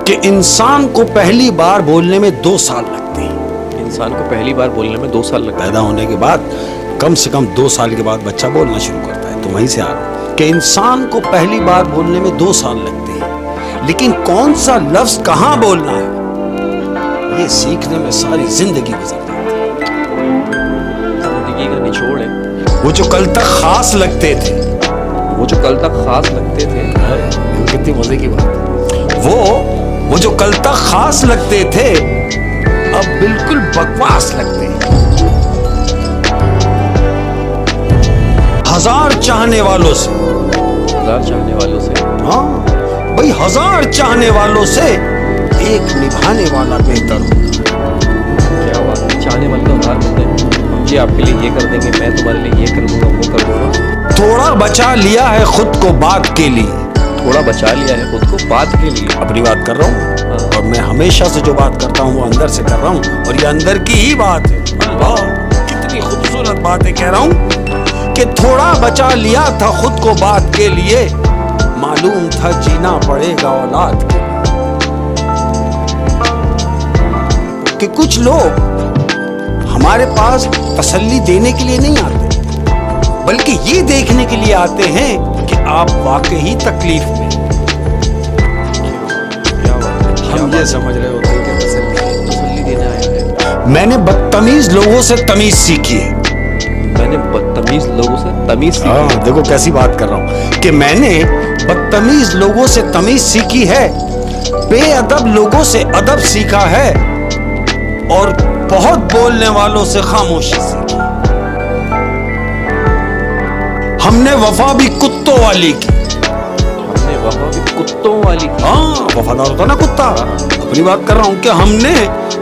کہ انسان کو پہلی بار بولنے میں 2 سال لگتے ہیں. انسان کو پہلی بار بولنے میں 2 سال لگتا ہے. پیدا ہونے کے بعد کم سے کم 2 سال کے بعد بچہ بولنا شروع کرتا ہے. تو وہیں سے آ رہا ہوں کہ انسان کو پہلی بار بولنے میں 2 سال لگتے ہیں، لیکن کون سا لفظ کہاں بولنا ہے یہ سیکھنے میں ساری زندگی گزر جاتی ہے. زندگی کا نچوڑ ہے. وہ جو کل تک خاص لگتے تھے، وہ جو کل تک خاص لگتے تھے. کتنی مزے کی بات. وہ جو کل تک خاص لگتے تھے اب بالکل بکواس لگتے ہیں. 1000 چاہنے والوں سے، 1000 چاہنے والوں سے، ہاں بھائی 1000 چاہنے والوں سے ایک نبھانے والا بہتر ہوتا. کیا بات ہے. چاہنے والے تو 1000 ہوتے ہیں. ہم جی آپ کے لیے یہ کر دیں گے، میں تمہارے لیے یہ کر دوں گا، وہ کر دوں گا. تھوڑا بچا لیا ہے خود کو بات کے لیے. تھوڑا بچا لیا ہے خود کو بات کے لیے. اپنی بات کر رہا ہوں اور میں ہمیشہ سے جو بات کرتا ہوں وہ اندر سے کر رہا ہوں، اور یہ اندر کی ہی بات ہے. اللہ کتنی خوبصورت باتیں کہہ رہا ہوں کہ تھوڑا بچا لیا تھا خود کو بات کے لیے، معلوم تھا جینا پڑے گا اولاد کے. کہ کچھ لوگ ہمارے پاس تسلی دینے کے لیے نہیں آتے، بلکہ یہ دیکھنے کے لیے آتے ہیں کہ آپ واقعی تکلیف میں. ہم یہ سمجھ رہے ہوتے ہیں کہ تسلی دینے آیا ہے. میں نے بدتمیز لوگوں سے تمیز سیکھی ہے. میں نے بدتمیز لوگوں سے تمیز سیکھی. ہاں دیکھو کیسی بات کر رہا ہوں کہ میں نے بدتمیز لوگوں سے تمیز سیکھی ہے، بے ادب لوگوں سے ادب سیکھا ہے، اور بہت بولنے والوں سے خاموشی سیکھی. ہم نے وفا بھی کتوں والی کی. ہم نے وفا بھی کتوں والی کی. ہاں وفادار ہوتا نا کتا. اپنی بات کر رہا ہوں کہ ہم نے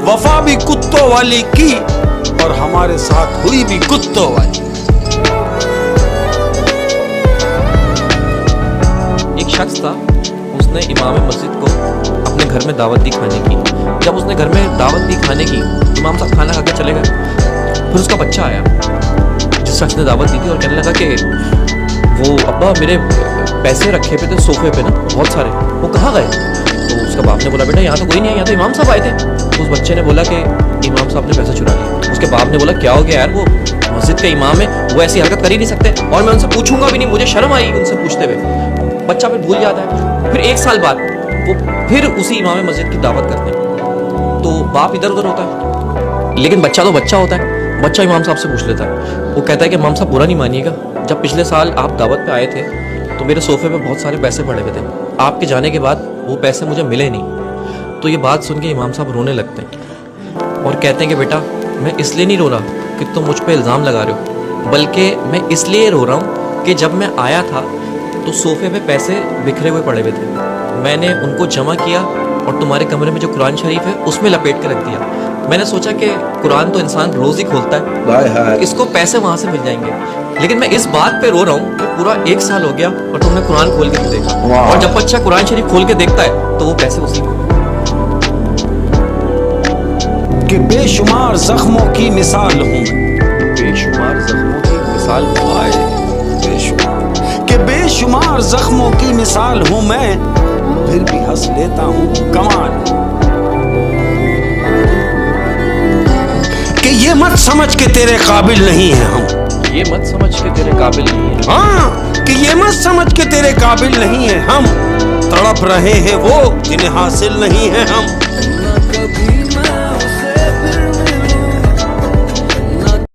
وفا بھی کتوں والی کی، اور ہمارے ساتھ ہوئی بھی کتوں والی. ایک شخص تھا، اس نے امام مسجد کو اپنے گھر میں دعوت دی کھانے کی. جب اس نے گھر میں دعوت دی کھانے کی، امام صاحب کھانا کھا کے چلے گئے. پھر اس کا بچہ آیا جس شخص نے دعوت دی تھی، اور کہنے لگا کہ وہ ابا میرے پیسے رکھے پہ تھے صوفے پہ نا بہت سارے، وہ کہاں گئے؟ تو اس کا باپ نے بولا بیٹا یہاں تو کوئی نہیں ہے، یہاں تو امام صاحب آئے تھے. تو اس بچے نے بولا کہ امام صاحب نے پیسے چرا لیے. اس کے باپ نے بولا کیا ہو گیا یار، وہ مسجد کا امام ہے، وہ ایسی حرکت کر ہی نہیں سکتے، اور میں ان سے پوچھوں گا بھی نہیں، مجھے شرم آئی ان سے پوچھتے ہوئے. بچہ پھر بھول جاتا ہے. پھر 1 سال بعد وہ پھر اسی امام مسجد کی دعوت کرتے ہیں. تو باپ ادھر ادھر ہوتا ہے، لیکن بچہ تو بچہ ہوتا ہے. بچہ امام صاحب سے پوچھ لیتا ہے. وہ کہتا ہے کہ امام صاحب برا نہیں مانیے گا، جب پچھلے سال آپ دعوت پہ آئے تھے تو میرے صوفے پہ بہت سارے پیسے پڑے ہوئے تھے، آپ کے جانے کے بعد وہ پیسے مجھے ملے نہیں. تو یہ بات سن کے امام صاحب رونے لگتے ہیں اور کہتے ہیں کہ بیٹا میں اس لیے نہیں رو رہا کہ تم مجھ پہ الزام لگا رہے ہو، بلکہ میں اس لیے رو رہا ہوں کہ جب میں آیا تھا تو صوفے پہ پیسے بکھرے ہوئے پڑے ہوئے تھے، میں نے ان کو جمع کیا اور تمہارے کمرے میں جو قرآن شریف ہے اس میں لپیٹ کے رکھ دیا. میں نے سوچا کہ قرآن تو انسان روز ہی کھولتا ہے، اس کو پیسے وہاں سے مل جائیں گے، لیکن میں اس بات پہ رو رہا ہوں کہ پورا 1 سال ہو گیا اور تم نے قرآن کھول کے نہیں دیکھا، اور جب بچہ قرآن شریف کھول کے دیکھتا ہے تو وہ پیسے اسی کہ بے شمار زخموں کی مثال ہوں. بے شمار زخموں کی مثال بے شمار کہ بے شمار زخموں کی مثال ہوں میں، پھر بھی ہنس لیتا ہوں کمال. کہ یہ مت سمجھ کے تیرے قابل نہیں ہیں ہم. یہ مت سمجھ کے تیرے قابل نہیں ہے. ہاں کہ یہ مت سمجھ کے تیرے قابل نہیں ہیں ہم. تڑپ رہے ہیں وہ جنہیں حاصل نہیں ہے ہم.